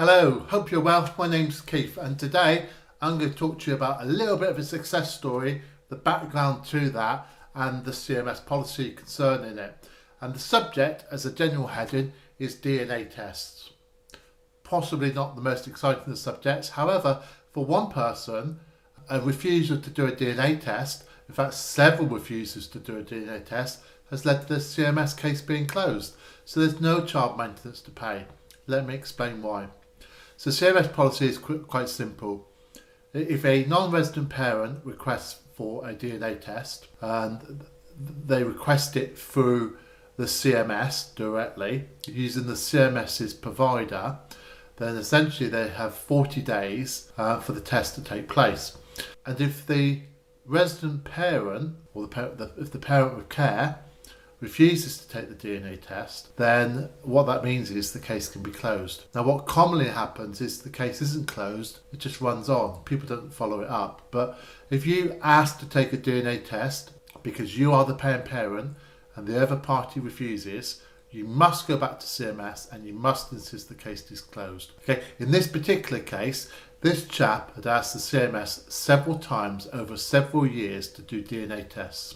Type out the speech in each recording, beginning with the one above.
Hello, hope you're well. My name's Keith and today I'm going to talk to you about a little bit of a success story, the background to that and the CMS policy concerning it. And the subject, as a general heading, is DNA tests. Possibly not the most exciting of the subjects, however, for one person, a refusal to do a DNA test, in fact several refusals to do a DNA test, has led to the CMS case being closed. So there's no child maintenance to pay. Let me explain why. So CMS policy is quite simple. If a non-resident parent requests for a DNA test and they request it through the CMS directly using the CMS's provider, then essentially they have 40 days for the test to take place. And if the resident parent or if the parent with care refuses to take the DNA test, then what that means is the case can be closed. Now what commonly happens is the case isn't closed, it just runs on. People don't follow it up. But if you ask to take a DNA test because you are the paying parent and the other party refuses, you must go back to CMS and you must insist the case is closed. Okay. In this particular case, this chap had asked the CMS several times over several years to do DNA tests.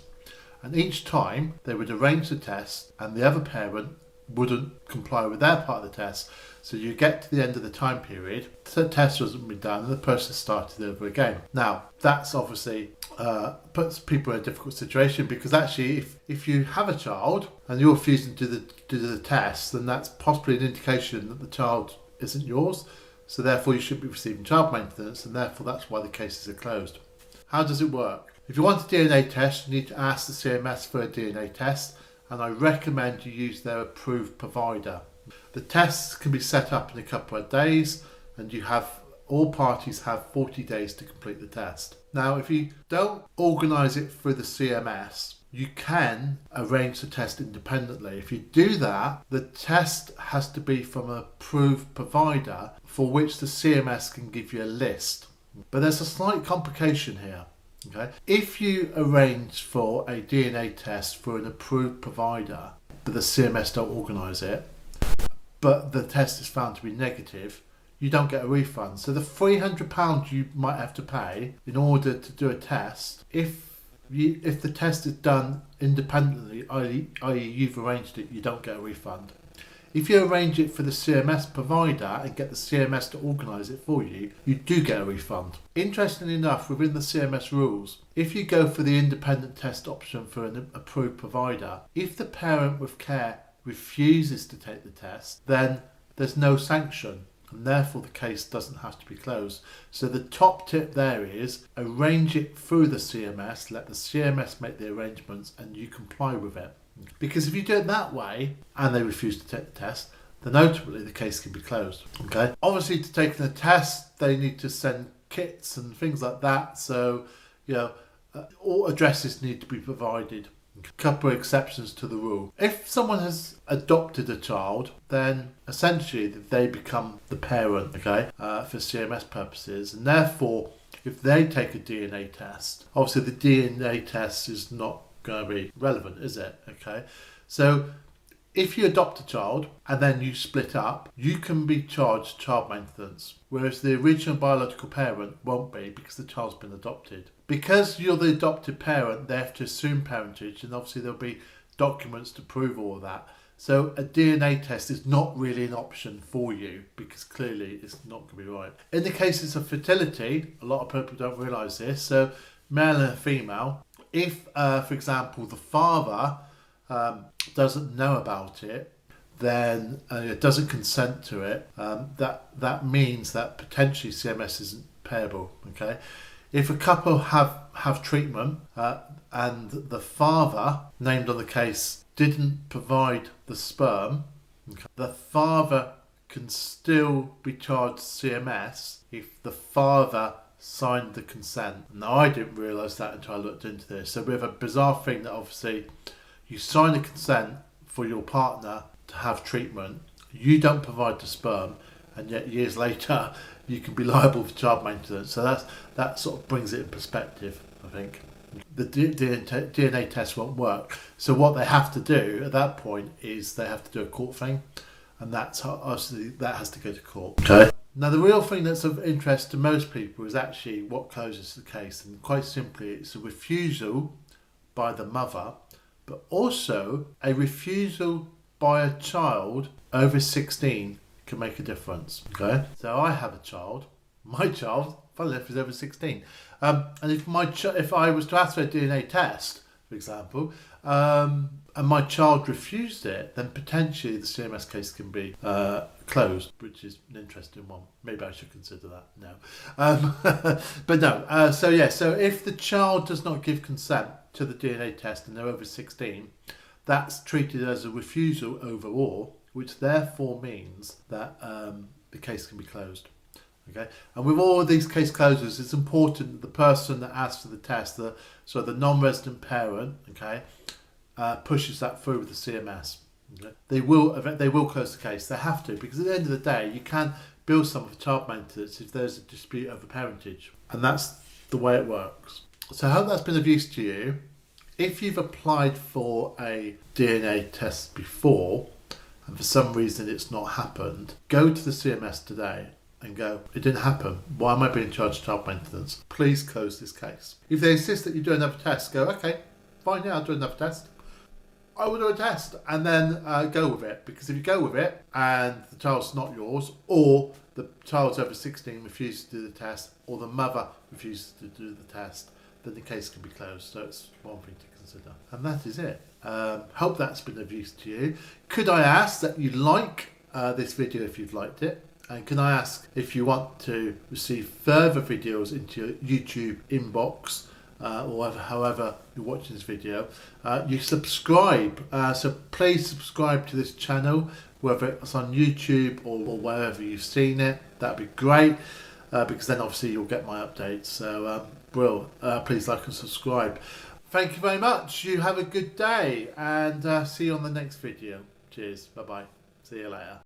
And each time they would arrange the test and the other parent wouldn't comply with their part of the test. So you get to the end of the time period, the test wasn't been done and the process started over again. Now that's obviously puts people in a difficult situation because actually if you have a child and you're refusing to do the test, then that's possibly an indication that the child isn't yours. So therefore you should be receiving child maintenance and therefore that's why the cases are closed. How does it work? If you want a DNA test, you need to ask the CMS for a DNA test, and I recommend you use their approved provider. The tests can be set up in a couple of days, and all parties have 40 days to complete the test. Now, if you don't organise it through the CMS, you can arrange the test independently. If you do that, the test has to be from an approved provider for which the CMS can give you a list. But there's a slight complication here. Okay. If you arrange for a DNA test for an approved provider, but the CMS don't organise it, but the test is found to be negative, you don't get a refund. So the £300 you might have to pay in order to do a test, if the test is done independently, i.e. you've arranged it, you don't get a refund. If you arrange it for the CMS provider and get the CMS to organise it for you, you do get a refund. Interestingly enough, within the CMS rules, if you go for the independent test option for an approved provider, if the parent with care refuses to take the test, then there's no sanction and therefore the case doesn't have to be closed. So the top tip there is arrange it through the CMS, let the CMS make the arrangements and you comply with it. Because if you do it that way and they refuse to take the test, then ultimately the case can be closed. Okay. Obviously, to take the test, they need to send kits and things like that. So, all addresses need to be provided. A couple of exceptions to the rule. If someone has adopted a child, then essentially they become the parent, okay, for CMS purposes, and therefore, if they take a DNA test, obviously the DNA test is not going to be relevant, is it? Okay, so if you adopt a child and then you split up, you can be charged child maintenance, whereas the original biological parent won't be because the child's been adopted. Because you're the adopted parent, they have to assume parentage, and obviously there'll be documents to prove all of that. So a DNA test is not really an option for you because clearly it's not going to be right. In the cases of fertility, a lot of people don't realise this, so male and female, if, for example, the father doesn't know about it, then doesn't consent to it, that means that potentially CMS isn't payable. Okay, if a couple have treatment and the father named on the case didn't provide the sperm, okay, the father can still be charged CMS if the father signed the consent. Now I didn't realise that until I looked into this. So we have a bizarre thing that obviously you sign a consent for your partner to have treatment, you don't provide the sperm, and yet years later you can be liable for child maintenance. So that sort of brings it in perspective, I think. The DNA test won't work. So what they have to do at that point is they have to do a court thing. and that's obviously that has to go to court. Okay. Now the real thing that's of interest to most people is actually what closes the case, and quite simply it's a refusal by the mother, but also a refusal by a child over 16 can make a difference. Okay, so I have a child. My child, funnily enough, is over 16, and if I was to ask for a DNA test, for example, and my child refused it, then potentially the CMS case can be closed, which is an interesting one. Maybe I should consider that now. But no. So if the child does not give consent to the DNA test and they're over 16, that's treated as a refusal overall, which therefore means that the case can be closed. Okay, and with all of these case closures, it's important that the person that asks for the test, the non-resident parent, okay, pushes that through with the CMS. Okay? They will close the case. They have to, because at the end of the day, you can't bill someone for child maintenance if there's a dispute over parentage, and that's the way it works. So I hope that's been of use to you. If you've applied for a DNA test before, and for some reason it's not happened, go to the CMS today and go, it didn't happen. Why am I being charged child maintenance? Please close this case. If they insist that you do another test, go, okay, fine, yeah, I'll do another test. I will do a test, and then go with it. Because if you go with it and the child's not yours, or the child's over 16 refuses to do the test, or the mother refuses to do the test, then the case can be closed. So it's one thing to consider. And that is it. Hope that's been of use to you. Could I ask that you like this video if you've liked it? And can I ask if you want to receive further videos into your YouTube inbox, or however you're watching this video, you subscribe. So please subscribe to this channel, whether it's on YouTube or wherever you've seen it. That'd be great, because then obviously you'll get my updates. So please like and subscribe. Thank you very much. You have a good day, and see you on the next video. Cheers. Bye bye. See you later.